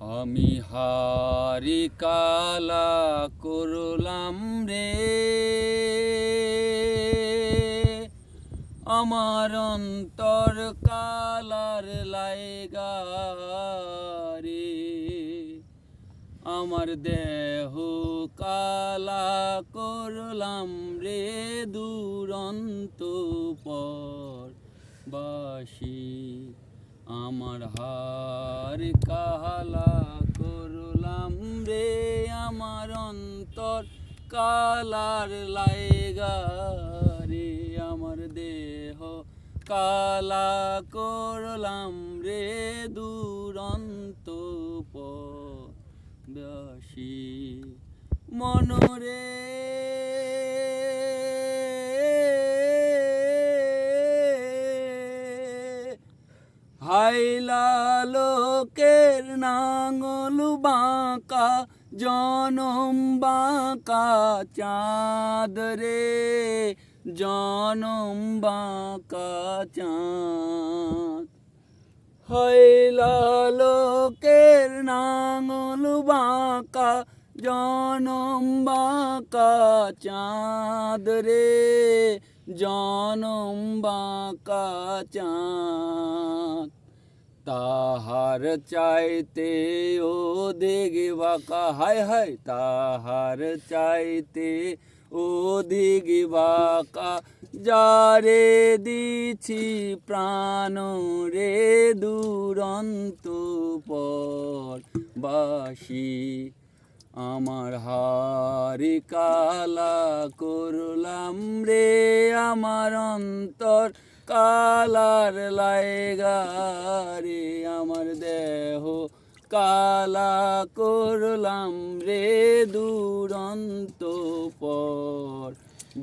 আমি হারি কালা করলাম রে, আমার অন্তর কালার লাইগা রে, আমার দেহ কালা করলাম রে দুরন্ত পর বাসি। আমার হার কালা করলাম রে, আমার অন্তর কালার লাইগা রে, আমার দেহ কালা করলাম রে দুরন্ত পরবাসী। মনরে হাইলা লোকের নাঙল বাঁকা, জনম বাঁকা চাঁদ রে, জনম বাঁকা চাঁদ। হাইলা লোকের নাঙল বাঁকা, জনম বাঁকা চাঁদ রে, জনম বাঁকা চাঁদ। তাহার চাইতে ও দিগে বাঁকা, হায় হায় তাহার চাইতে ও দিগে বাঁকা, যারে দিছি প্রাণ রে দুরন্ত পরবাসী। আমার হারি কালা করলাম রে, আমার অন্তর কালার লাইগা রে, আমার দেহ কালা করলাম রে দুরন্ত পরবাসী।